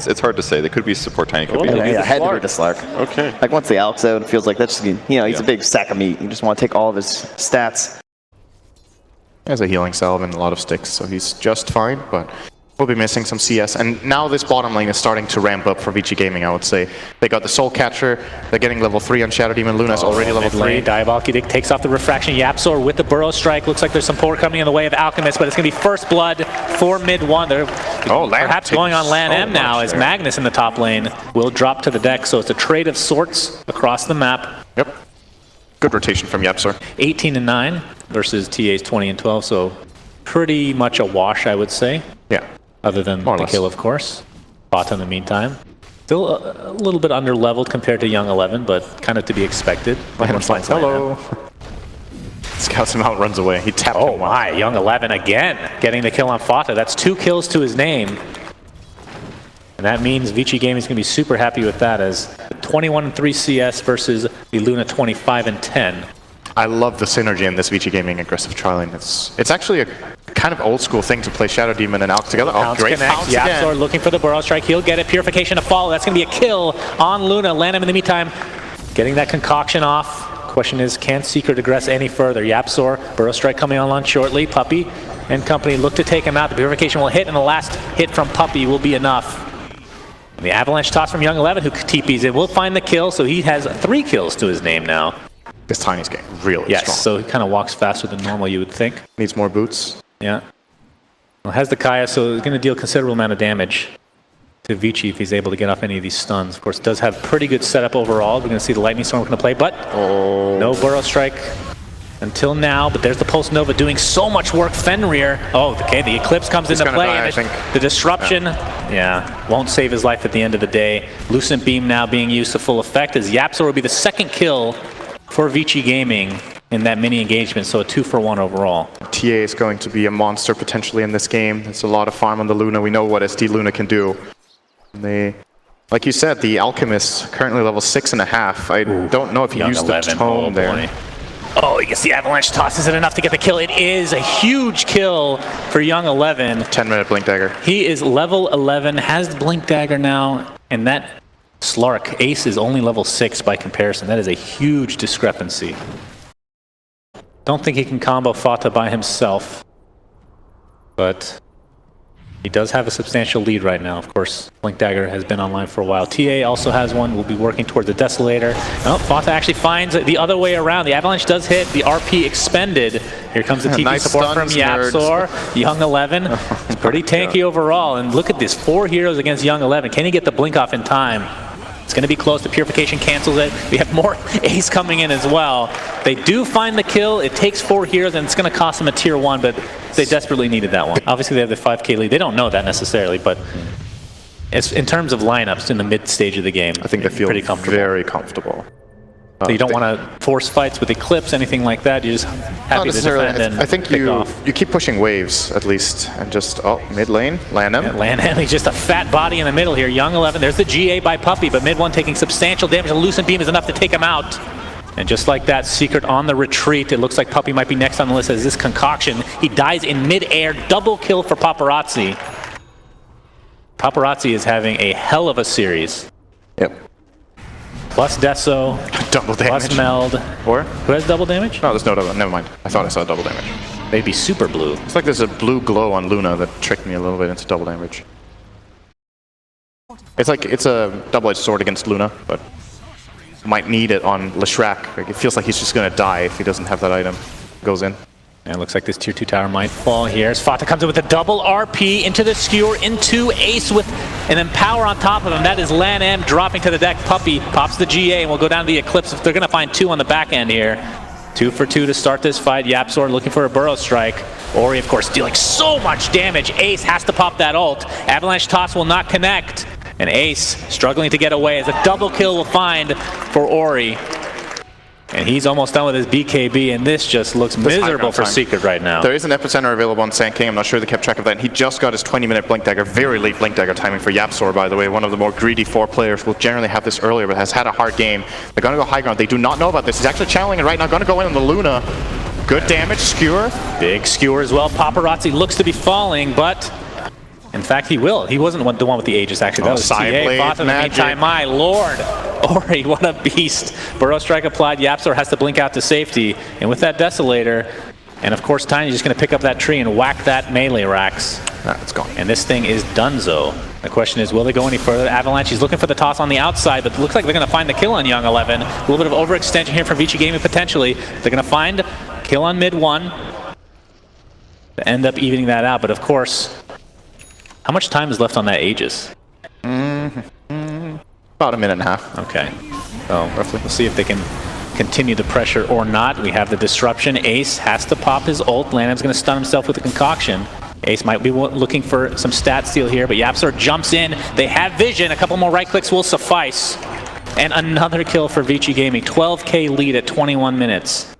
It's hard to say. They could be support tiny, could be. Yeah, had to be the Slark. Okay. Like once the Alk's out, it feels like that's just, he's a big sack of meat. You just want to take all of his stats. He has a healing salve and a lot of sticks, so he's just fine, but we'll be missing some CS. And now this bottom lane is starting to ramp up for VG Gaming, I would say. They got the Soul Catcher, they're getting level 3 on Shadow Demon. Luna's already level 3. Diabolic Edict takes off the Refraction. Yapzor with the Burrow Strike. Looks like there's some support coming in the way of Alchemist, but it's going to be first blood for mid 1. They're perhaps going on LAN M now as Magnus in the top lane will drop to the deck. So it's a trade of sorts across the map. Yep. Good rotation from Yapzor. 18-9 versus TA's 20-12, so pretty much a wash, I would say. Yeah. Other than the kill, of course. Bot in the meantime. Still a little bit under-leveled compared to Young 11, but kind of to be expected. Hello. Scouts him out, runs away. He tapped him. Oh my, Young 11 again, getting the kill on Fata. That's 2 kills to his name. And that means Vici Gaming is going to be super happy with that, as 21-3 CS versus the Luna 25-10. I love the synergy in this VG Gaming aggressive trialing. It's actually a kind of old school thing to play Shadow Demon and Alk together. Oh, great pounce again. Yapzor looking for the Burrow Strike. He'll get it. Purification to follow. That's going to be a kill on Luna. Land him in the meantime. Getting that concoction off. Question is, can Secret aggress any further? Yapzor, Burrow Strike coming online shortly. Puppey and company look to take him out. The Purification will hit, and the last hit from Puppey will be enough. And the Avalanche toss from Young 11, who TPs in, will find the kill, so he has 3 kills to his name now. This Tiny's getting really strong. Yes, so he kind of walks faster than normal, you would think. Needs more boots. Yeah. Well, has the Kaya, so he's going to deal a considerable amount of damage to Vici if he's able to get off any of these stuns. Of course, does have pretty good setup overall. We're going to see the Lightning Storm going to play, but no Burrow Strike until now. But there's the Pulse Nova doing so much work. Fenrir. Oh, okay, the Eclipse comes into play. Die, the disruption, won't save his life at the end of the day. Lucent Beam now being used to full effect, as Yapzor will be the second kill for Vici Gaming in that mini engagement, so a 2-for-1 overall. TA is going to be a monster potentially in this game. It's a lot of farm on the Luna. We know what SD Luna can do. And they, like you said, the Alchemist currently level 6.5. I don't know if he used the tome there. Oh, you can see Avalanche tosses it enough to get the kill. It is a huge kill for Young 11. 10-minute Blink Dagger. He is level 11, has the Blink Dagger now, and that Slark, Ace, is only level 6 by comparison. That is a huge discrepancy. Don't think he can combo Fata by himself, but he does have a substantial lead right now. Of course, Blink Dagger has been online for a while. TA also has one. We'll be working towards the Desolator. Oh, Fata actually finds it the other way around. The Avalanche does hit. The RP expended. Here comes the TP nice support from Yapzor. Young 11. It's pretty tanky overall. And look at this. 4 heroes against Young 11. Can he get the blink off in time? It's going to be close. The Purification cancels it. We have more Ace coming in as well. They do find the kill. It takes 4 heroes, and it's going to cost them a tier 1, but they desperately needed that one. Obviously, they have the 5k lead. They don't know that necessarily, but it's, in terms of lineups in the mid stage of the game, I think they feel pretty comfortable. very comfortable. So you don't want to force fights with Eclipse, anything like that. You're just happy to defend and I think pick off. you keep pushing waves at least, and just mid lane, land him. Yeah, land him. He's just a fat body in the middle here. Young 11. There's the GA by Puppey, but mid 1 taking substantial damage. A Lucent Beam is enough to take him out. And just like that, Secret on the retreat. It looks like Puppey might be next on the list as this concoction. He dies in mid-air. Double kill for Paparazzi. Paparazzi is having a hell of a series. Yep. Plus Deso, double damage. plus Meld. Or? Who has double damage? No, there's no double. Never mind. I thought I saw double damage. Maybe super blue. It's like there's a blue glow on Luna that tricked me a little bit into double damage. It's like it's a double-edged sword against Luna, but might need it on Leshrac. Like, it feels like he's just going to die if he doesn't have that item. Goes in. And it looks like this tier 2 tower might fall here. As Fata comes in with a double RP into the skewer, into Ace with an Empower on top of him. That is Lan M dropping to the deck. Puppey pops the GA and will go down to the Eclipse. If they're going to find 2 on the back end here. 2 for 2 to start this fight. Yapzor looking for a Burrow Strike. Ori, of course, dealing so much damage. Ace has to pop that ult. Avalanche Toss will not connect. And Ace struggling to get away as a double kill will find for Ori. And he's almost done with his BKB, and this just looks miserable for Secret right now. There is an Epicenter available on Sand King. I'm not sure they kept track of that. And he just got his 20-minute Blink Dagger. Very late Blink Dagger timing for Yapzor, by the way. One of the more greedy 4 players will generally have this earlier, but has had a hard game. They're going to go high ground. They do not know about this. He's actually channeling it right now. Going to go in on the Luna. Good damage. Skewer. Big skewer as well. Paparazzi looks to be falling, but... And In fact, he will. He wasn't the one with the Aegis, actually. That was Sideblade TA. In the meantime, my lord. Ori, what a beast. Burrow Strike applied. Yapzor has to blink out to safety. And with that Desolator, and of course, Tiny's just going to pick up that tree and whack that melee Rax. It's gone. And this thing is donezo. The question is, will they go any further? Avalanche, he's looking for the toss on the outside, but it looks like they're going to find the kill on Young 11. A little bit of overextension here from Vici Gaming potentially. They're going to find kill on mid 1 to end up evening that out. But of course, how much time is left on that Aegis? About a minute and a half. Okay. So roughly, we'll see if they can continue the pressure or not. We have the disruption. Ace has to pop his ult. LaNM's going to stun himself with the concoction. Ace might be looking for some stat steal here, but Yapzor jumps in. They have vision. A couple more right clicks will suffice. And another kill for Vici Gaming. 12K lead at 21 minutes.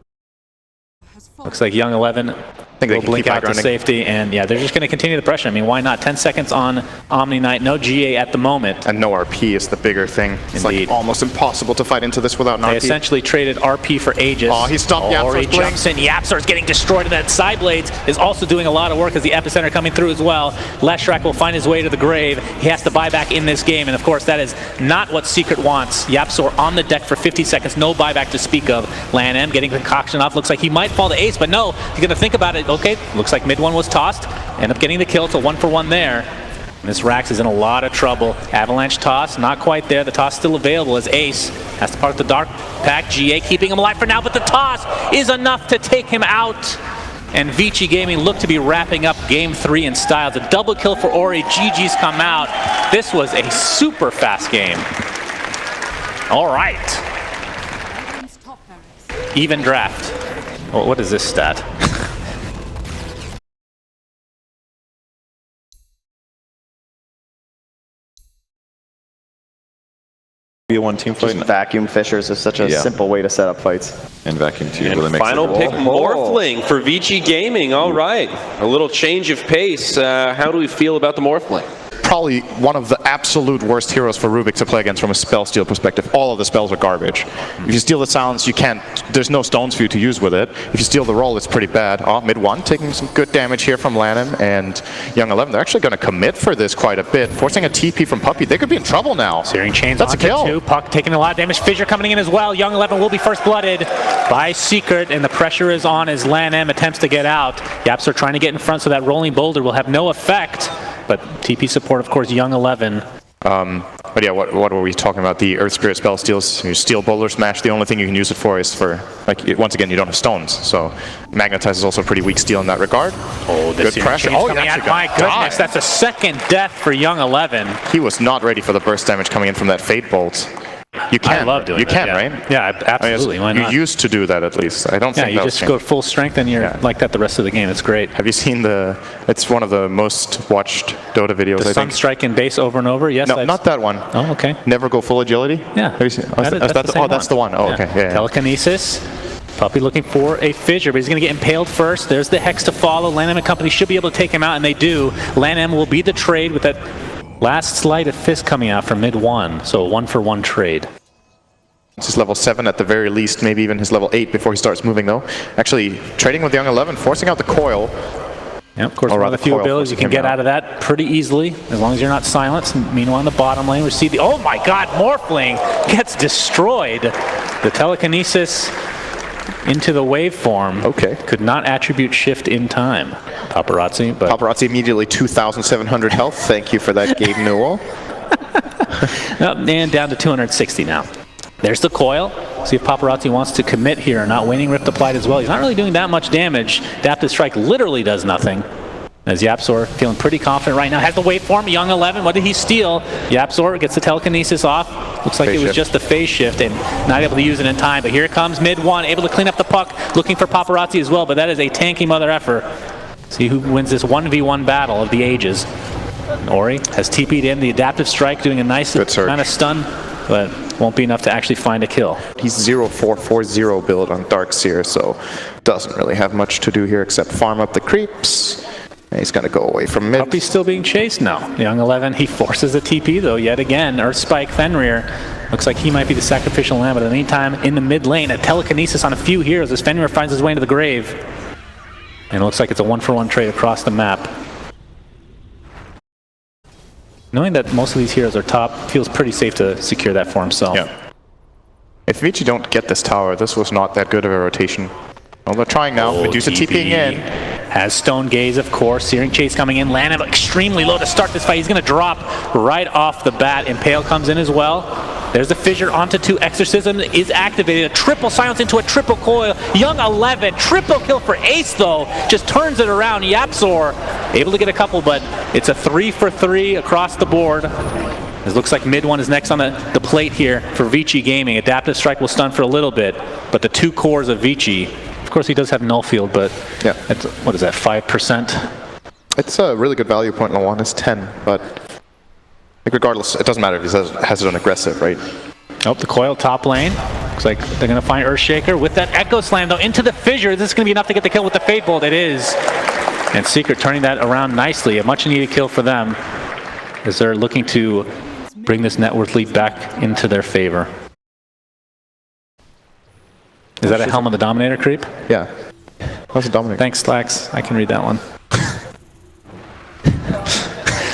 Looks like Young 11 will blink out to safety, and yeah, they're just going to continue the pressure. I mean, why not? 10 seconds on Omni Knight, no GA at the moment. And no RP is the bigger thing. It's like almost impossible to fight into this without an RP. They essentially traded RP for Aegis. Oh, he stopped Yapzor's Ori jumps in. Yapzor's getting destroyed, and that Sideblades is also doing a lot of work as the epicenter coming through as well. Leshrac will find his way to the grave. He has to buy back in this game, and of course, that is not what Secret wants. Yapzor on the deck for 50 seconds, no buyback to speak of. LaNM getting concoction off. Looks like he might fall to Ace, but no, he's going to think about it. Okay, looks like mid 1 was tossed. End up getting the kill to 1-for-1 there. And this Rax is in a lot of trouble. Avalanche toss, not quite there. The toss still available as Ace has to part the Dark Pack. GA keeping him alive for now, but the toss is enough to take him out. And Vici Gaming look to be wrapping up Game 3 in style. The double kill for Ori. GG's come out. This was a super fast game. All right. Even draft. Oh, what is this stat? Be a one team fight. Just vacuum fishers is such a simple way to set up fights. And vacuum too. And really makes final it pick, Morphling for Vici Gaming. All right, a little change of pace. How do we feel about the Morphling? Probably one of the absolute worst heroes for Rubik to play against from a spell steal perspective. All of the spells are garbage. If you steal the silence, you can't, there's no stones for you to use with it. If you steal the roll, it's pretty bad. Oh, mid 1 taking some good damage here from LaNM and Young 11. They're actually going to commit for this quite a bit. Forcing a TP from Puppey. They could be in trouble now. Searing Chains. That's a kill. Two. Puck taking a lot of damage. Fissure coming in as well. Young 11 will be first blooded by Secret, and the pressure is on as LaNM attempts to get out. Yapzor trying to get in front so that rolling boulder will have no effect. But TP support, of course, Young 11. But yeah, what were we talking about? The Earth Spirit spell steals. You steal Boulder Smash. The only thing you can use it for is for, like, once again, you don't have stones. So Magnetize is also a pretty weak steal in that regard. Oh, good pressure. Oh, my goodness, that's a second death for Young 11. He was not ready for the burst damage coming in from that Fate Bolt. You can. I love doing you that, can, yeah. right? Yeah, absolutely. Why not? You used to do that at least. I don't think you just go full strength and you're like that the rest of the game. It's great. Have you seen it's one of the most watched Dota videos, the Sunstrike in base over and over? Yes. No, not that one. Oh, okay. Never go full agility? Yeah. Have you seen? That's the one. Oh, yeah. Okay. Yeah. Telekinesis. Puppey looking for a fissure, but he's going to get impaled first. There's the Hex to follow. LaNM and company should be able to take him out, and they do. LaNM will be the trade with that last sleight of fist coming out from mid 1. So a 1-for-1 trade. He's level 7 at the very least, maybe even his level 8 before he starts moving though. Actually, trading with Young 11, forcing out the coil. Yeah, of course, one of the few abilities you can get out of that pretty easily, as long as you're not silenced. Meanwhile, in the bottom lane, we see the, oh my god, Morphling gets destroyed. The telekinesis into the waveform. Okay. Could not attribute shift in time. Paparazzi, but... Paparazzi immediately 2,700 health. Thank you for that, Gabe Newell. And down to 260 now. There's the coil. See if Paparazzi wants to commit here. Not Waning Rift applied as well. He's not really doing that much damage. Adaptive Strike literally does nothing. As Yapzor feeling pretty confident right now. Has the waveform. Young 11. What did he steal? Yapzor gets the telekinesis off. Looks like it was just the phase shift and not able to use it in time. But here it comes mid 1. Able to clean up the puck. Looking for Paparazzi as well. But that is a tanky mother effer. See who wins this 1v1 battle of the ages. Ori has TP'd in. The Adaptive Strike doing a nice kind of stun. But won't be enough to actually find a kill. He's 0-4-4-0 build on Darkseer, so doesn't really have much to do here except farm up the creeps. And he's going to go away from mid. Puppey's still being chased now. Young 11, he forces the TP though, yet again. Earth Spike Fenrir. Looks like he might be the sacrificial lamb, but in the meantime, in the mid lane, a telekinesis on a few heroes as Fenrir finds his way into the grave. And it looks like it's a 1-for-1 trade across the map. Knowing that most of these heroes are top, feels pretty safe to secure that for himself. Yeah. If Vici don't get this tower, this was not that good of a rotation. Well, they're trying now. Medusa TPing in. Has Stone Gaze, of course. Searing Chase coming in. LANM extremely low to start this fight. He's going to drop right off the bat. Impale comes in as well. There's the fissure onto 2. Exorcism is activated. A triple silence into a triple coil. Young 11. Triple kill for Ace, though. Just turns it around. Yapzor able to get a couple, but it's a 3 for 3 across the board. It looks like mid one is next on the plate here for Vici Gaming. Adaptive Strike will stun for a little bit, but the 2 cores of Vici. Of course, he does have null field, but yeah, it's, what is that, 5%? It's a really good value point. Level 1 is 10, but like regardless, it doesn't matter if he has it on aggressive, right? Oh, the coil top lane. Looks like they're going to find Earthshaker with that Echo Slam, though, into the fissure. This is going to be enough to get the kill with the Fate Bolt. It is. And Secret turning that around nicely. A much-needed kill for them as they're looking to bring this net worth lead back into their favor. Is that a Helm of the Dominator creep? Yeah. That's a Dominator. Thanks, Slacks. I can read that one.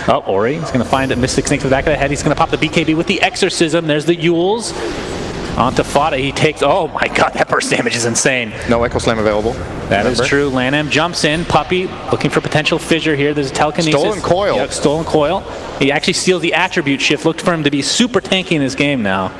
Oh, Ori is going to find a Mystic Snake to the back of the head. He's going to pop the BKB with the Exorcism. There's the Yules. Onto Fata. He takes... Oh my god, that burst damage is insane. No Echo Slam available. That is true. LANM jumps in. Puppey looking for potential fissure here. There's a telekinesis. Stolen Coil. Yep, Stolen Coil. He actually steals the attribute shift. Looked for him to be super tanky in this game now.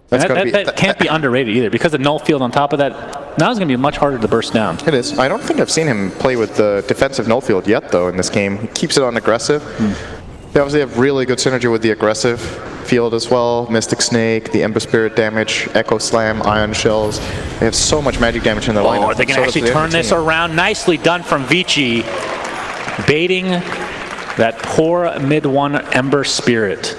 That can't be underrated either, because the null field on top of that, now it's going to be much harder to burst down. It is. I don't think I've seen him play with the defensive null field yet, though, in this game. He keeps it on aggressive. They obviously have really good synergy with the aggressive field as well. Mystic Snake, the Ember Spirit damage, Echo Slam, Ion Shells. They have so much magic damage in their lineup. Oh, they can actually turn this around. Nicely done from Vici, baiting that poor mid one Ember Spirit.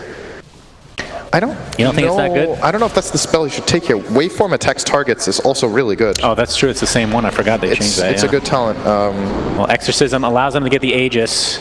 You don't think it's that good? I don't know if that's the spell you should take here. Waveform attacks targets is also really good. Oh, that's true. It's the same one. I forgot they changed that. It's a good talent. Well, Exorcism allows them to get the Aegis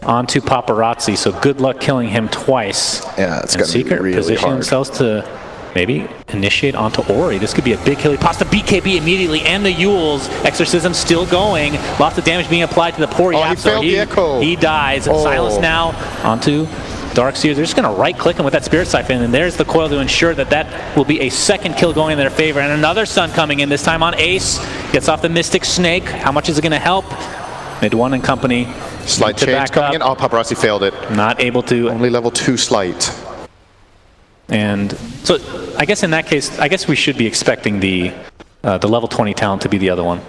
onto Paparazzi, so good luck killing him twice. Yeah, it's going to be really position hard. themselves to maybe initiate onto Ori. This could be a big kill. He pops the BKB immediately, and the Yules. Exorcism still going. Lots of damage being applied to the poor Yapzor. He failed the Echo. He dies. Silence now onto Darkseer. They're just going to right-click him with that Spirit Siphon, and there's the coil to ensure that that will be a second kill going in their favor. And another stun coming in, this time on Ace. Gets off the Mystic Snake. How much is it going to help? Mid one and company. Slight change coming in. Oh, Paparazzi failed it. Not able to. Only level 2 slight. And so I guess in that case, I guess we should be expecting the level 20 talent to be the other one.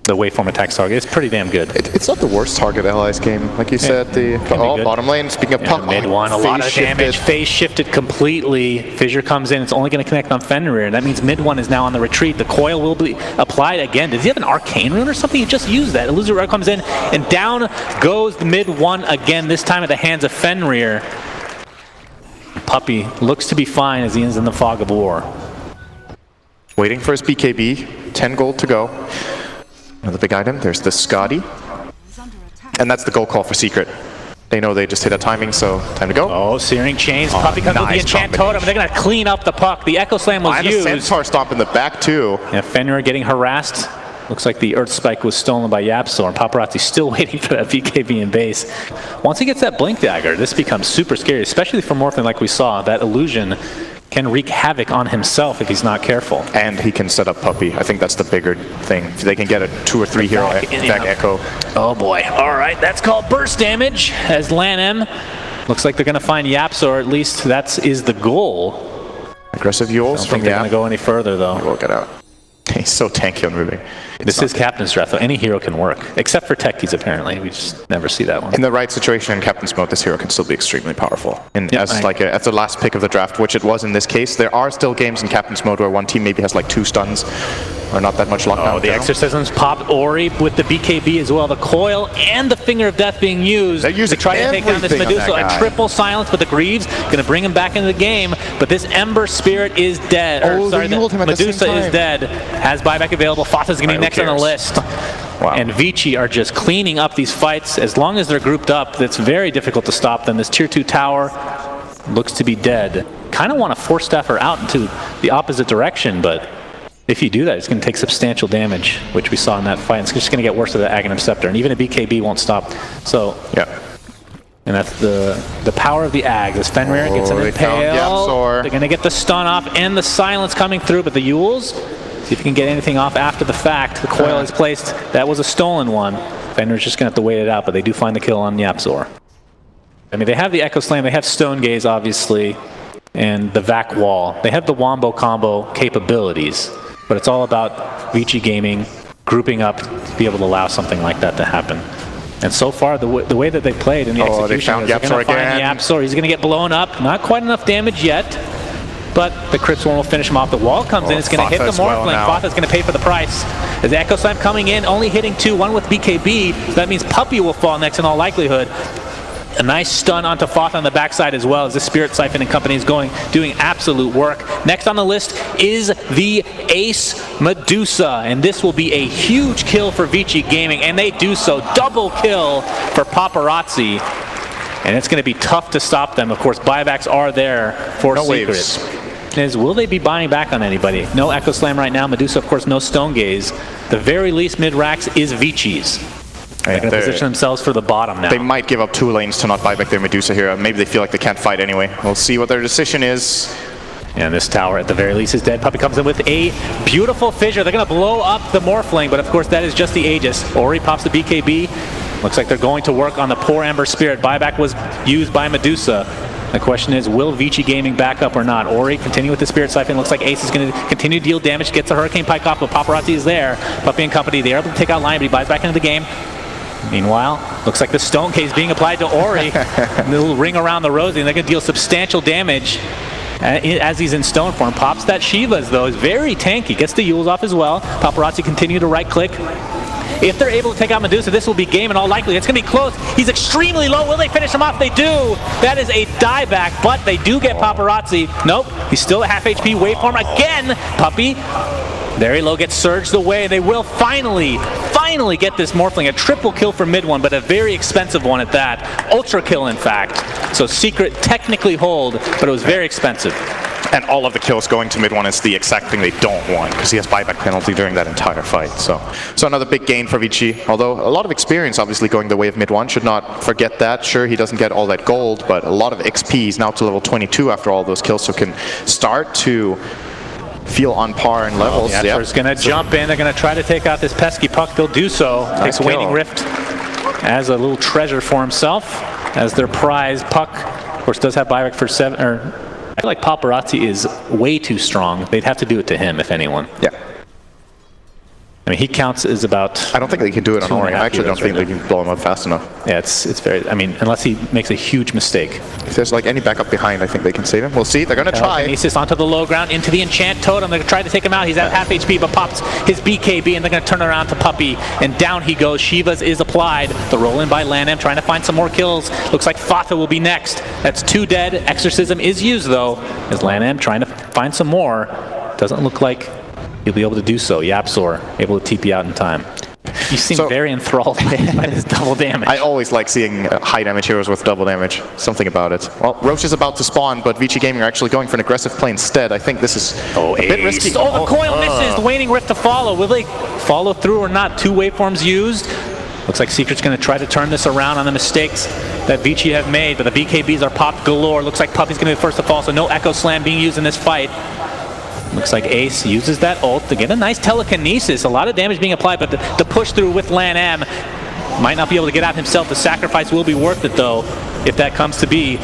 The waveform attacks target. It's pretty damn good. It's not the worst target Allies game. Like you said, the bottom lane, speaking of puck, mid one, a lot of damage. Phase shifted completely. Fissure comes in. It's only going to connect on Fenrir. That means mid one is now on the retreat. The coil will be applied again. Does he have an arcane rune or something? He just used that. Illusory comes in, and down goes the mid one again, this time at the hands of Fenrir. Puppey looks to be fine as he ends in the fog of war. Waiting for his BKB. 10 gold to go. Another big item. There's the Scotty. And that's the goal call for Secret. They know they just hit a timing, so time to go. Oh, Searing Chains. Puppey comes with the Enchant Totem. They're going to clean up the puck. The Echo Slam was used. And a Centaur stomp in the back, too. Yeah, Fenrir getting harassed. Looks like the Earth Spike was stolen by Yapzor, and Paparazzi's still waiting for that BKB in base. Once he gets that Blink Dagger, this becomes super scary, especially for Morphin like we saw. That illusion can wreak havoc on himself if he's not careful. And he can set up Puppey. I think that's the bigger thing. If they can get a 2 or 3 hero back Echo. Oh boy. All right, that's called burst damage as LANM. Looks like they're going to find Yapzor, or at least that is the goal. Aggressive Yules. I don't think they're going to go any further though. We'll get out. He's so tanky on moving. This is Captain's Draft, though. Any hero can work, except for Techies, apparently. We just never see that one. In the right situation in Captain's Mode, this hero can still be extremely powerful. And as the last pick of the draft, which it was in this case, there are still games in Captain's Mode where one team maybe has like 2 stuns, or not that much lockdown. Oh, the Exorcisms popped Ori with the BKB as well. The coil and the Finger of Death being used. They're using to try to take down this Medusa. A triple silence, but the Greaves going to bring him back into the game. But this Ember Spirit is dead. Medusa is dead. Has buyback available. Fata's going to be next on the list. Wow. And Vici are just cleaning up these fights. As long as they're grouped up, it's very difficult to stop them. This tier 2 tower looks to be dead. Kind of want to force Staffer out into the opposite direction, but If you do that, it's going to take substantial damage, which we saw in that fight. It's just going to get worse with the Aghanim Scepter, and even a BKB won't stop. So, Yeah. and that's the power of the Ags. As Fenrir gets an they found impale, Yapzor. they're going to get the stun off and the silence coming through, but the Yules, see if you can get anything off after the fact. The coil is placed. That was a stolen one. Fenrir's just going to have to wait it out, but they do find the kill on Yapzor. I mean, they have the Echo Slam, they have Stone Gaze, obviously, and the Vac Wall. They have the Wombo combo capabilities, but it's all about Vici Gaming grouping up to be able to allow something like that to happen. And so far, the way that they played in the execution, they found they're going to find Yapzor. He's going to get blown up. Not quite enough damage yet, but the Crypt one will finish him off. The wall comes in. It's going to hit the Morphling. Fatha's going to pay for the price. As the Echo Slam coming in, only hitting 2, one with BKB. So that means Puppey will fall next in all likelihood. A nice stun onto Fatha on the backside as well, as the Spirit Siphon and company is doing absolute work. Next on the list is the Ace Medusa, and this will be a huge kill for Vici Gaming, and they do so. Double kill for Paparazzi, and it's going to be tough to stop them. Of course, buybacks are there for Secret. Will they be buying back on anybody? No Echo Slam right now. Medusa, of course, no Stone Gaze. The very least mid-racks is Vici's. They're going to position themselves for the bottom now. They might give up 2 lanes to not buy back their Medusa here. Maybe they feel like they can't fight anyway. We'll see what their decision is. And this tower at the very least is dead. Puppey comes in with a beautiful fissure. They're going to blow up the Morphling, but of course that is just the Aegis. Ori pops the BKB. Looks like they're going to work on the poor Ember Spirit. Buyback was used by Medusa. The question is, will Vici Gaming back up or not? Ori continue with the Spirit Siphon. Looks like Ace is going to continue to deal damage. Gets the Hurricane Pike off, but Paparazzi is there. Puppey and company, they're able to take out Lion, but he buys back into the game. Meanwhile, looks like the Stone Case being applied to Ori. A little ring around the rosy, and they're going to deal substantial damage as he's in stone form. Pops that Shivas, though, is very tanky. Gets the Yules off as well. Paparazzi continue to right-click. If they're able to take out Medusa, this will be game in all likelihood. It's going to be close. He's extremely low. Will they finish him off? They do. That is a dieback, but they do get Paparazzi. Nope. He's still at half HP waveform again. Puppey. Very low, gets surged away. They will finally get this Morphling. A triple kill for mid one, but a very expensive one at that. Ultra kill, in fact. So Secret technically hold, but it was very expensive. And all of the kills going to mid one is the exact thing they don't want, because he has buyback penalty during that entire fight. So another big gain for Vici. Although a lot of experience, obviously, going the way of mid one. Should not forget that. Sure, he doesn't get all that gold, but a lot of XP. He's now to level 22 after all those kills, so can start to feel on par in levels. Yapzor's going to jump in. They're going to try to take out this pesky Puck. They'll do so. Takes Waning Rift as a little treasure for himself, as their prize. Puck, of course, does have buyback for 7. I feel like Paparazzi is way too strong. They'd have to do it to him, if anyone. Yeah. I mean, he counts as about... I don't think they can do it on Ori. I actually don't think they can blow him up fast enough. Yeah, it's very... I mean, unless he makes a huge mistake. If there's like any backup behind, I think they can save him. We'll see. They're going to try. Telekinesis onto the low ground, into the Enchant Totem. They're going to try to take him out. He's at half HP, but pops his BKB, and they're going to turn around to Puppey, and down he goes. Shivas is applied. The roll in by LanM, trying to find some more kills. Looks like Fatha will be next. That's 2 dead. Exorcism is used, though, as LanM trying to find some more. Doesn't look like he'll be able to do so. Yapzor able to TP out in time. You seem very enthralled by this double damage. I always like seeing high damage heroes with double damage. Something about it. Well, Roche is about to spawn, but Vici Gaming are actually going for an aggressive play instead. I think this is a bit risky. Oh, the coil misses. The Waning Rift to follow. Will they follow through or not? 2 waveforms used. Looks like Secret's going to try to turn this around on the mistakes that Vici have made, but the BKBs are popped galore. Looks like Puppey's going to be the first to fall, so no Echo Slam being used in this fight. Looks like Ace uses that ult to get a nice telekinesis. A lot of damage being applied, but the push through with LanM might not be able to get out himself. The sacrifice will be worth it, though, if that comes to be.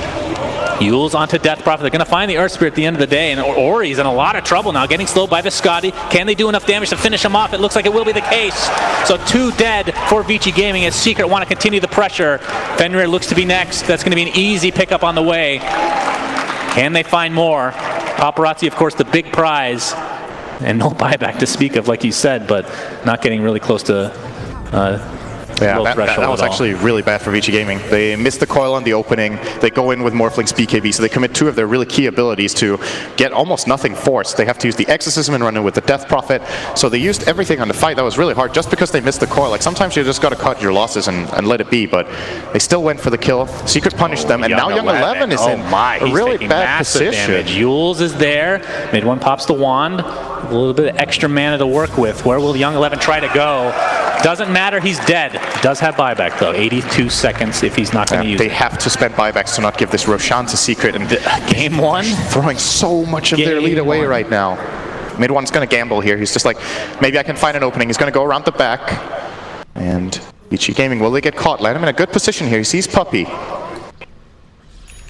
Yules onto Death Prophet. They're going to find the Earth Spirit at the end of the day, and Ori's in a lot of trouble now, getting slowed by Viscotti. Can they do enough damage to finish him off? It looks like it will be the case. So 2 dead for Vici Gaming as Secret want to continue the pressure. Fenrir looks to be next. That's going to be an easy pickup on the way. Can they find more? Paparazzi, of course, the big prize. And no buyback to speak of, like you said, but not getting really close to that was actually really bad for Vici Gaming. They missed the coil on the opening. They go in with Morphling's BKB, so they commit 2 of their really key abilities to get almost nothing forced. They have to use the Exorcism and run in with the Death Prophet. So they used everything on the fight. That was really hard just because they missed the coil. Like, sometimes you just got to cut your losses and let it be, but they still went for the kill. Secret punished them, and now Young 11 is in a really bad position. Yules is there. Mid one pops the wand. little bit of extra mana to work with. Where will Young 11 try to go? Doesn't matter, he's dead. Does have buyback though, 82 seconds if he's not going to use They it. have to spend buybacks to not give this Roshan to Secret, and Game one? throwing so much of their lead away right now. Mid one's going to gamble here. He's just like, maybe I can find an opening. He's going to go around the back. And Vici Gaming, will they get caught? Land him in a good position here. He sees Puppey.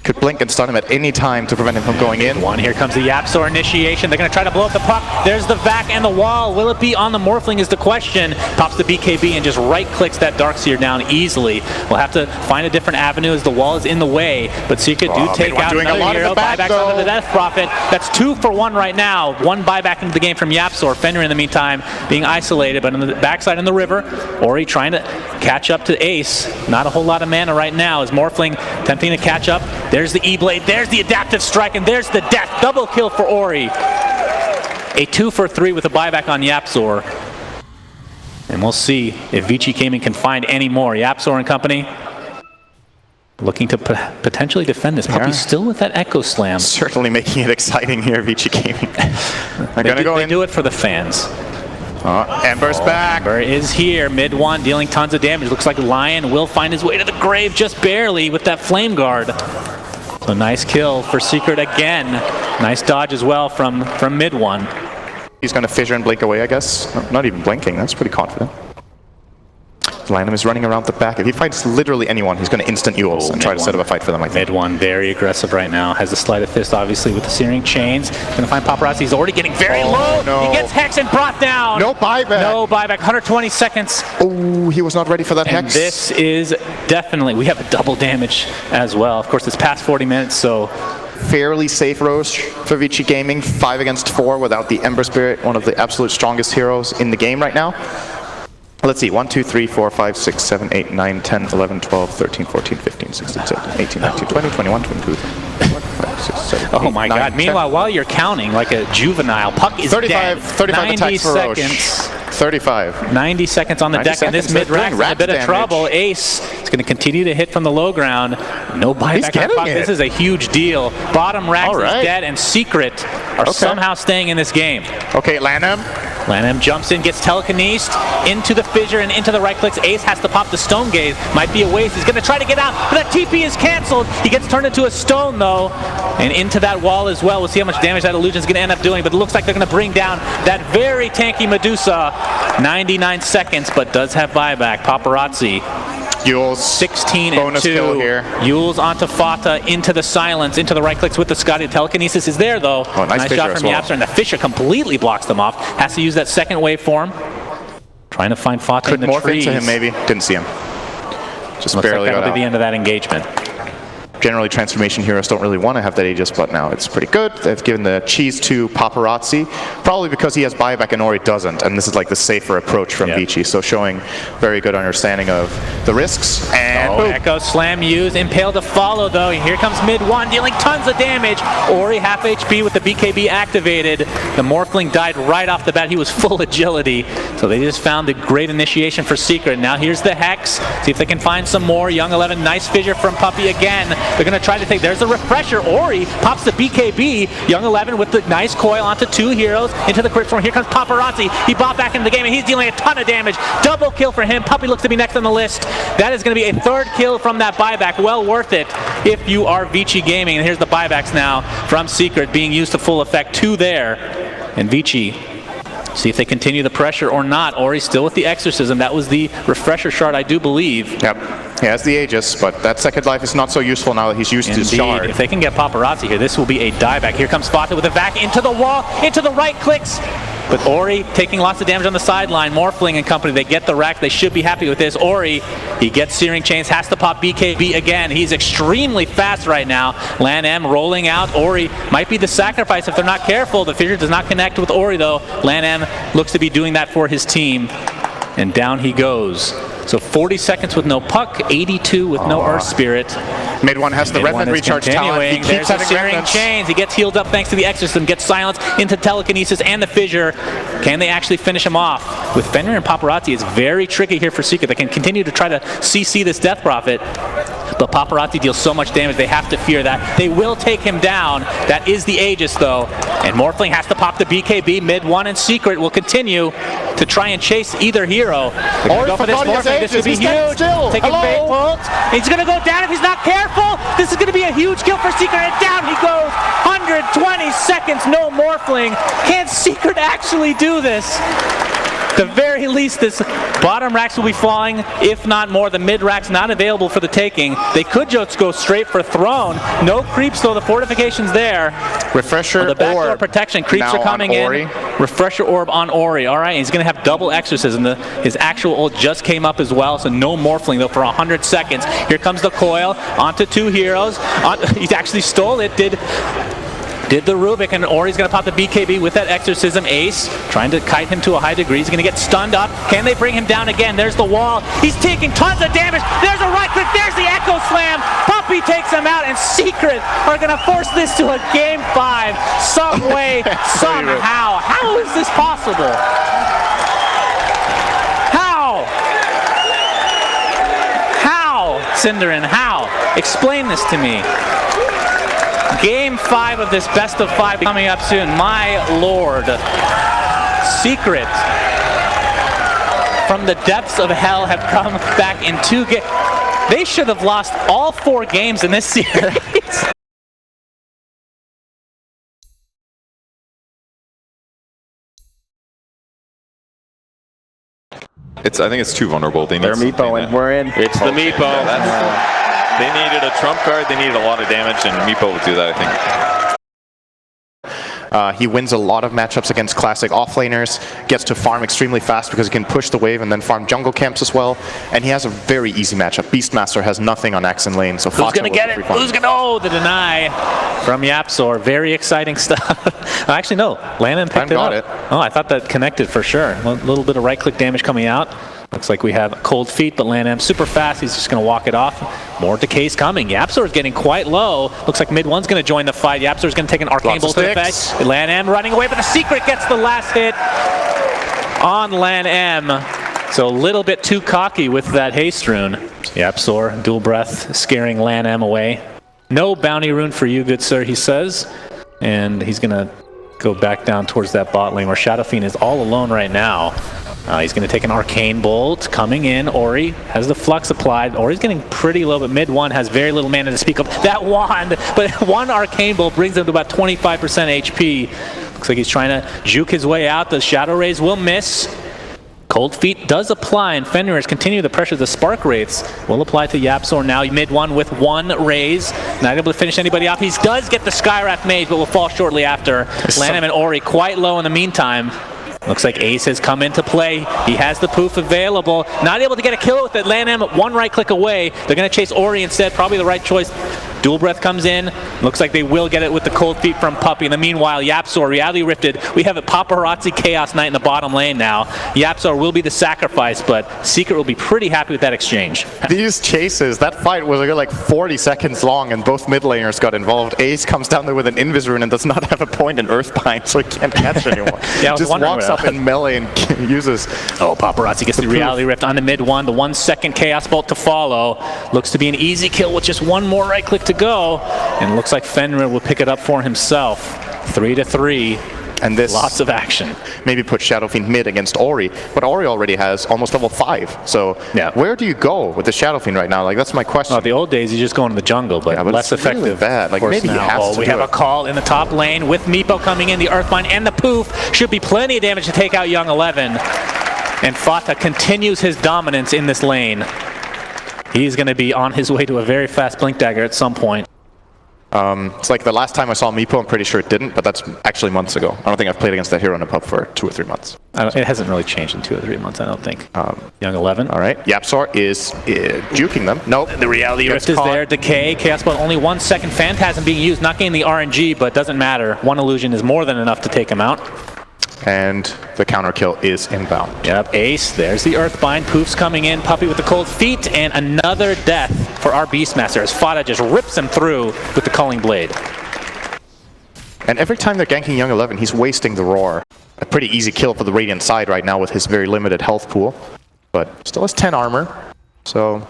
Could blink and stun him at any time to prevent him from going in. Here comes the YapzOr initiation. They're going to try to blow up the puck. There's the vac and the wall. Will it be on the Morphling is the question. Pops the BKB and just right-clicks that Darkseer down easily. We'll have to find a different avenue as the wall is in the way. But Secret do take out another hero. Buybacks onto the Death Prophet. That's 2 for 1 right now. 1 buyback into the game from YapzOr. Fenrir in the meantime being isolated. But on the backside in the river, Ori trying to catch up to Ace. Not a whole lot of mana right now as Morphling attempting to catch up. There's the E-Blade, there's the Adaptive Strike, and there's the death. Double kill for Ori. A 2 for 3 with a buyback on YapzOr. And we'll see if Vici Gaming can find any more. YapzOr and company looking to potentially defend this. Puppey's still with that Echo Slam. Certainly making it exciting here, Vici Gaming. They do it for the fans. Ember's back. Ember is here, mid one, dealing tons of damage. Looks like Lion will find his way to the grave just barely with that Flame Guard. So nice kill for Secret again. Nice dodge as well from mid one. He's going to fissure and blink away, I guess. No, not even blinking, that's pretty confident. Lanham is running around the back. If he fights literally anyone, he's going to instant Euls and try to set up a fight for them, I think. Mid one, very aggressive right now. Has the Sleight of Fist, obviously, with the Searing Chains. Going to find Paparazzi. He's already getting very low. No. He gets Hex and brought down. No buyback. No buyback. 120 seconds. Oh, he was not ready for that Hex. This is definitely, we have a double damage as well. Of course, it's past 40 minutes, so fairly safe Roche for Vici Gaming. 5 against 4 without the Ember Spirit, one of the absolute strongest heroes in the game right now. Let's see, 1, 2, 3, 4, 5, 6, 7, 8, 9, 10, 11, 12, 13, 14, 15, 16, 17, 18, 19, 20, 21, 22, 24, 5, 6, 7, 8, oh my 9, god. 10. Meanwhile, while you're counting like a juvenile, Puck is 35, dead. 35 90 attacks for Roche. seconds. 35. 90 seconds on the 90 deck, and this seconds, mid-rack's in a bit of damage. trouble. Ace is going to continue to hit from the low ground. No buyback on Puck. This is a huge deal. Bottom racks is dead, and Secret are somehow staying in this game. Okay, Lanham. Lanham jumps in, gets telekinesed into the fissure and into the right clicks. Ace has to pop the Stone Gaze. Might be a waste. He's going to try to get out, but that TP is canceled. He gets turned into a stone, though, and into that wall as well. We'll see how much damage that illusion is going to end up doing, but it looks like they're going to bring down that very tanky Medusa. 99 seconds, but does have buyback. Paparazzi. Euls 16 bonus and 2. kill here. Euls onto Fata, into the silence, into the right clicks with the Scotty. Telekinesis is there though. Oh, nice shot from YapzOr, and the Fissure completely blocks them off. Has to use that second waveform. Trying to find Fata in the morph trees. into him maybe. Didn't see him. Just Looks barely like got that'll out. be the end of that engagement. Generally, transformation heroes don't really want to have that Aegis, but now it's pretty good. They've given the cheese to Paparazzi, probably because he has buyback and Ori doesn't, and this is like the safer approach from Vici, so showing very good understanding of the risks. And boom. Echo Slam used, Impale to follow though. Here comes mid one, dealing tons of damage. Ori half HP with the BKB activated. The Morphling died right off the bat. He was full agility, so they just found the great initiation for Secret. Now here's the Hex. See if they can find some more. Young 11, nice fissure from Puppey again. They're going to try to take, there's the refresher. Ori pops the BKB. Young 11 with the nice coil onto 2 heroes into the crit form. Here comes Paparazzi. He bopped back into the game and he's dealing a ton of damage. Double kill for him. Puppey looks to be next on the list. That is going to be a 3rd kill from that buyback. Well worth it if you are Vici Gaming. And here's the buybacks now from Secret being used to full effect. 2 there. And Vici, see if they continue the pressure or not. Ori's still with the Exorcism. That was the refresher shard, I do believe. Yep. He has the Aegis, but that second life is not so useful now that he's used his shard. If they can get Paparazzi here, this will be a dieback. Here comes Fata with a vac into the wall, into the right clicks. But Ori taking lots of damage on the sideline. Morphling and company, they get the rack. They should be happy with this. Ori, he gets Searing Chains, has to pop BKB again. He's extremely fast right now. Lan M rolling out. Ori might be the sacrifice if they're not careful. The fissure does not connect with Ori though. Lan M looks to be doing that for his team. And down he goes. So 40 seconds with no Puck, 82 with no Earth Spirit. Mid one has the Remnant recharge talent. He keeps having Searing Chains. He gets healed up thanks to the Exorcism, gets silence into telekinesis and the fissure. Can they actually finish him off? With Fenrir and Paparazzi, it's very tricky here for Secret. They can continue to try to CC this Death Prophet, but Paparazzi deals so much damage, they have to fear that. They will take him down. That is the Aegis though. And Morphling has to pop the BKB. Mid 1 and Secret will continue to try and chase either hero. Or go for this Morphling. This would be huge. Taking bait ult. He's going to go down if he's not careful. This is going to be a huge kill for Secret. And down he goes. 120 seconds, no Morphling. Can Secret actually do this? At the very least, this bottom racks will be falling, if not more. The mid racks not available for the taking. They could just go straight for Throne. No creeps though, the fortification's there. Refresher The backdoor orb protection, creeps are coming in. Refresher orb on Ori. All right, he's going to have double exorcism. His actual ult just came up as well, so no Morphling though for 100 seconds. Here comes the coil onto 2 heroes. He actually stole it, did the Rubik, and Ori's going to pop the BKB with that exorcism. Ace trying to kite him to a high degree. He's going to get stunned up. Can they bring him down again? There's the wall. He's taking tons of damage. There's a right click. There's the Echo Slam. Puppey takes him out, and Secret are going to force this to a game 5 some way, somehow. How is this possible? How? Cinderin, how? Explain this to me. Game 5 of this best of 5 coming up soon. My lord. Secret from the depths of hell have come back in 2 games. They should have lost all 4 games in this series. I think it's too vulnerable. They need They're Meepo, and we're in. It's the Meepo. They needed a trump card. They needed a lot of damage, and Meepo would do that, I think. He wins a lot of matchups against classic offlaners, gets to farm extremely fast because he can push the wave and then farm jungle camps as well. And he has a very easy matchup. Beastmaster has nothing on Axe and lane, so who's going to get it? Who's going to? Oh, the deny from Yapzor. Very exciting stuff. Actually, no. Lannan picked it up. Oh, I thought that connected for sure. A little bit of right-click damage coming out. Looks like we have cold feet, but Lannan super fast. He's just going to walk it off. More decays coming. Yapzor is getting quite low. Looks like mid 1's going to join the fight. Yapzor is going to take an arcane bolt to the face. Lannan running away, but the Secret gets the last hit on Lannan. So a little bit too cocky with that haste rune. Yapzor, dual breath, scaring Lannan away. No bounty rune for you, good sir, he says. And he's going to go back down towards that bot lane where Shadow Fiend is all alone right now. He's going to take an Arcane Bolt coming in. Ori has the Flux applied. Ori's getting pretty low, but mid 1 has very little mana to speak of. That wand, but 1 Arcane Bolt brings him to about 25% HP. Looks like he's trying to juke his way out. The Shadow Rays will miss. Cold Feet does apply, and Fenrir's continue the pressure. The Spark Wraiths will apply to Yapzor now. Mid 1 with 1 raise. Not able to finish anybody off. He does get the Skywrath Mage, but will fall shortly after. Lannan and Ori quite low in the meantime. Looks like Ace has come into play. He has the poof available. Not able to get a kill with it. Lannan 1 right click away. They're going to chase Ori instead. Probably the right choice. Dual Breath comes in. Looks like they will get it with the Cold Feet from Puppey. In the meanwhile, Yapzor, Reality Rifted. We have a Paparazzi Chaos Knight in the bottom lane now. Yapzor will be the sacrifice, but Secret will be pretty happy with that exchange. These chases, that fight was like 40 seconds long, and both mid laners got involved. Ace comes down there with an Invis rune and does not have a point in Earthbind, so he can't catch anyone. Yeah, just walks up in melee and uses... Oh, Paparazzi gets the Reality Rift on the mid 1. The 1 second Chaos Bolt to follow. Looks to be an easy kill with just 1 more right click to go. And looks like Fenrir will pick it up for himself. 3-3. And this lots of action. Maybe put Shadow Fiend mid against Ori, but Ori already has almost level 5. So yeah, where do you go with the Shadow Fiend right now? Like, that's my question. Well, the old days you just go into the jungle, but, yeah, but less effective. Really bad. Like, maybe he has to we have a call in the top lane with Meepo coming in. The Earthbind and the poof should be plenty of damage to take out Young 11. And Fata continues his dominance in this lane. He's going to be on his way to a very fast Blink Dagger at some point. It's like the last time I saw Meepo, I'm pretty sure it didn't, but that's actually months ago. I don't think I've played against that hero in a pub for 2 or 3 months. It hasn't really changed in 2 or 3 months, I don't think. Young 11. All right. Yapzor is juking them. Nope. The Reality Rift is there. Decay. Chaos Bolt, only 1 second Phantasm being used. Not getting the RNG, but doesn't matter. 1 illusion is more than enough to take him out. And the counter kill is inbound. Yep, Ace, there's the Earthbind. Poof's coming in, Puppey with the Cold Feet, and another death for our Beastmaster as Fata just rips him through with the Culling Blade. And every time they're ganking Young 11, he's wasting the Roar. A pretty easy kill for the Radiant side right now with his very limited health pool. But still has 10 armor, so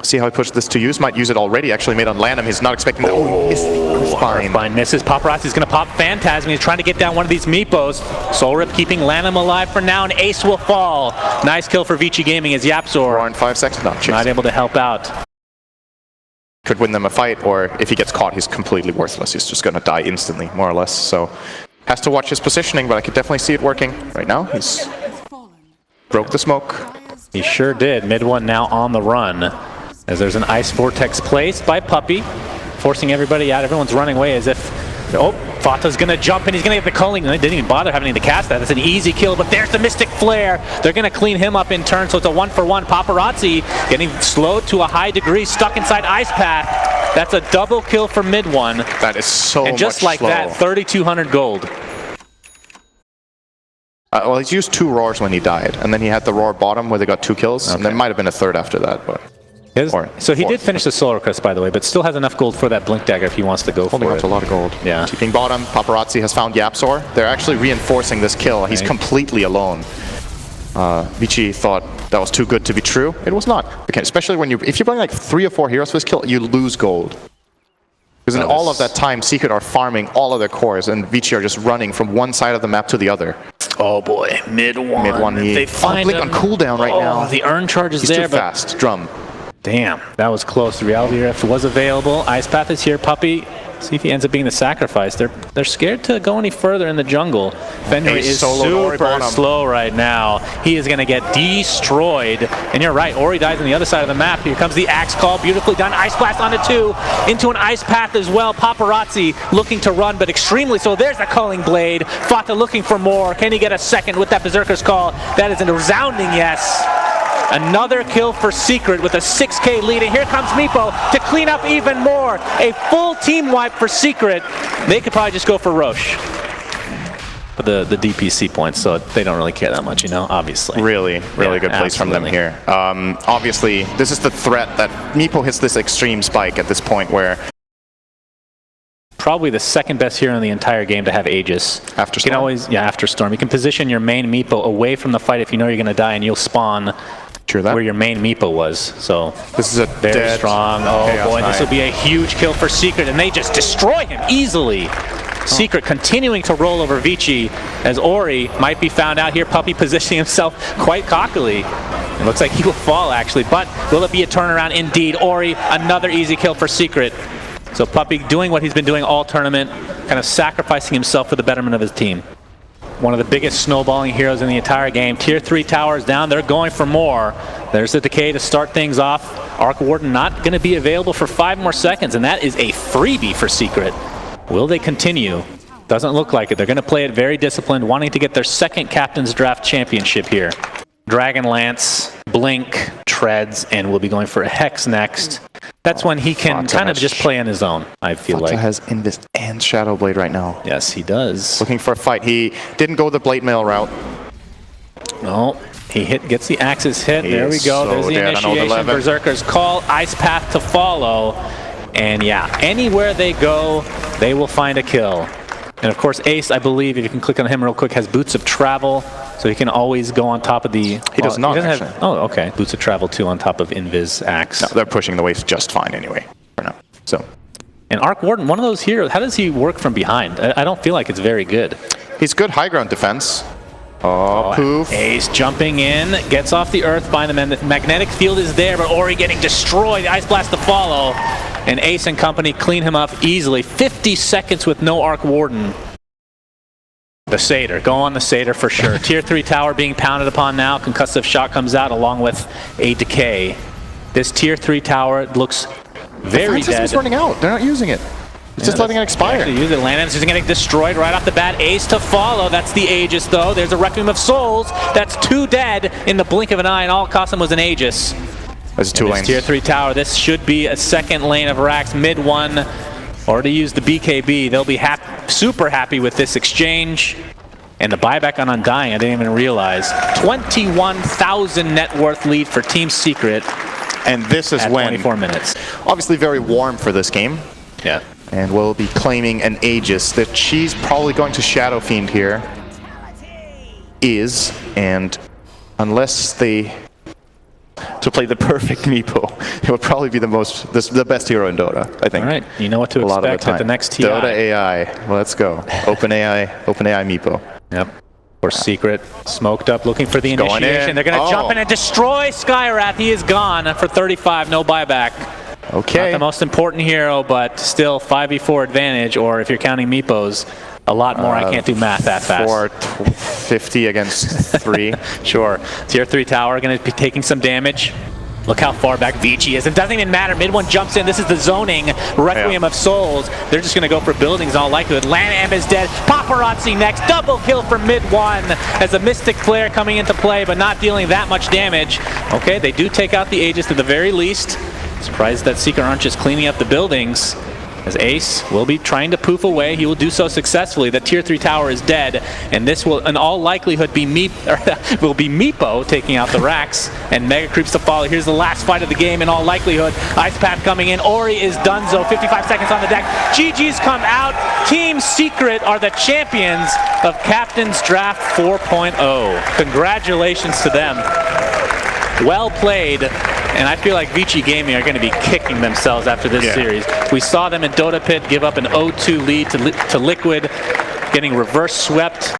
See how he pushed this to use. Might use it already. Actually made on Lanham. He's not expecting that. Oh, he's fine. Fine misses. Paparazzi's going to pop Phantasm. He's trying to get down one of these Meepos. Soul Rip keeping Lanham alive for now, and Ace will fall. Nice kill for Vici Gaming as Yapzor Around 5 seconds. not able to help out. Could win them a fight, or if he gets caught, he's completely worthless. He's just going to die instantly, more or less. So has to watch his positioning, but I could definitely see it working right now. He's broke the smoke. He sure did. Mid one now on the run, as there's an Ice Vortex placed by Puppy, forcing everybody out. Everyone's running away as if, oh, Fata's gonna jump and he's gonna get the culling. They didn't even bother having to cast that. It's an easy kill, but there's the Mystic Flare. They're gonna clean him up in turn, so it's a 1-for-1. Paparazzi getting slowed to a high degree, stuck inside Ice Path. That's a double kill for mid one. That is so much And just like slow. that, 3,200 gold. Well, he's used 2 roars when he died, and then he had the roar bottom where they got 2 kills, and there might have been a third after that, but... So he did finish the Solar Crest, by the way, but still has enough gold for that Blink Dagger if he wants to go Holding for on it. to a lot of gold. Yeah. Keeping bottom, Paparazzi has found Yapzor. They're actually reinforcing this kill. He's completely alone. Vici thought that was too good to be true. It was not. Okay, especially when if you're playing like 3 or 4 heroes for this kill, you lose gold. Because in all of that time, Secret are farming all of their cores, and Vici are just running from one side of the map to the other. Oh boy, mid one. Mid one, They find Blink on cooldown right now. The Urn charge is He's there, too but fast. Drum. damn, that was close. The Reality Rift was available. Ice Path is here. Puppy, see if he ends up being the sacrifice. They're scared to go any further in the jungle. Fenrir is super slow right now. He is going to get destroyed. And you're right, Ori dies on the other side of the map. Here comes the Axe Call, beautifully done. Ice Blast onto 2, into an Ice Path as well. Paparazzi looking to run, but extremely so. There's the Culling Blade. Fata looking for more. Can he get a second with that Berserker's Call? That is a resounding yes. Another kill for Secret with a 6k lead, and here comes Meepo to clean up even more. A full team wipe for Secret. They could probably just go for Roche. But the DPC points, so they don't really care that much, you know, obviously. Really good place from them here. Obviously, this is the threat that Meepo hits this extreme spike at this point where... Probably the second best hero in the entire game to have Aegis. After Storm. You can always, after Storm. You can position your main Meepo away from the fight if you know you're going to die, and you'll spawn where your main Meepo was. So this is a very strong. Oh boy, this will be a huge kill for Secret, and they just destroy him easily. Secret continuing to roll over Vici as Ori might be found out here. Puppy positioning himself quite cockily. It looks like he will fall actually, but will it be a turnaround? Indeed. Ori, another easy kill for Secret. So Puppy doing what he's been doing all tournament, kind of sacrificing himself for the betterment of his team. One of the biggest snowballing heroes in the entire game. Tier 3 towers down, they're going for more. There's the Decay to start things off. Arc Warden not going to be available for 5 more seconds, and that is a freebie for Secret. Will they continue? Doesn't look like it. They're going to play it very disciplined, wanting to get their second Captain's Draft championship here. Dragonlance, Blink, Treads, and we'll be going for a Hex next. That's when he can kind of just play on his own, I feel like. Fata has Invis and Shadow Blade right now. Yes, he does. Looking for a fight. He didn't go the Blade Mail route. No, he gets the Axis hit. There we go. So There's the initiation. Berserker's Call, Ice Path to follow. And yeah, anywhere they go, they will find a kill. And of course, Ace, I believe, if you can click on him real quick, has Boots of Travel. So he can always go on top of the... He does not, actually. Oh, okay. Boots of Travel, too, on top of Invis Axe. No, they're pushing the waves just fine anyway, for now. So. And Arc Warden, one of those heroes, how does he work from behind? I don't feel like it's very good. He's good high ground defense. Oh, poof. Ace jumping in, gets off the Earthbind. The magnetic field is there, but Ori getting destroyed. Ice Blast to follow. And Ace and company clean him up easily. 50 seconds with no Arc Warden. The Satyr. Go on the Satyr for sure. Tier 3 tower being pounded upon now. Concussive Shot comes out along with a Decay. This Tier 3 tower looks very dead. It's running out. They're not using it. It's just letting it expire. Use it. Landon's just getting destroyed right off the bat. Ace to follow. That's the Aegis, though. There's a Requiem of Souls. That's 2 dead in the blink of an eye, and all it cost him was an Aegis. There's 2 lanes. Tier 3 tower. This should be a second lane of Rax. Mid one. Already used the BKB. They'll be super happy with this exchange. And the buyback on Undying, I didn't even realize. 21,000 net worth lead for Team Secret. And this is at when 24 minutes. Obviously very warm for this game. Yeah. And we'll be claiming an Aegis that she's probably going to Shadow Fiend here. And unless they to play the perfect Meepo, it would probably be the best hero in Dota, I think. All right, you know what to A lot of expect the at the time. next TI. Dota AI, let's go. OpenAI Meepo. Yep. Or Secret, smoked up, looking for the going initiation. in. They're going to jump in and destroy Skywrath. He is gone for 35, no buyback. Okay. Not the most important hero, but still 5v4 advantage, or if you're counting Meepos, a lot more. I can't do math that fast. 450 against 3. Sure. Tier 3 tower going to be taking some damage. Look how far back Vici is. It doesn't even matter. Mid one jumps in. This is the zoning Requiem of Souls. They're just going to go for buildings in all likelihood. Lanam is dead. Paparazzi next. Double kill from mid one as a Mystic Flare coming into play, but not dealing that much damage. Okay, they do take out the Aegis at the very least. Surprised that Seeker aren't just cleaning up the buildings. As Ace will be trying to poof away. He will do so successfully. The tier 3 tower is dead, and this will in all likelihood be Meepo taking out the racks, and Mega Creeps to follow. Here's the last fight of the game in all likelihood. Ice Path coming in. Ori is donezo. 55 seconds on the deck. GG's come out. Team Secret are the champions of Captain's Draft 4.0. Congratulations to them. Well played. And I feel like Vici Gaming are going to be kicking themselves after this series. We saw them in Dota Pit give up an 0-2 lead to Liquid, getting reverse swept.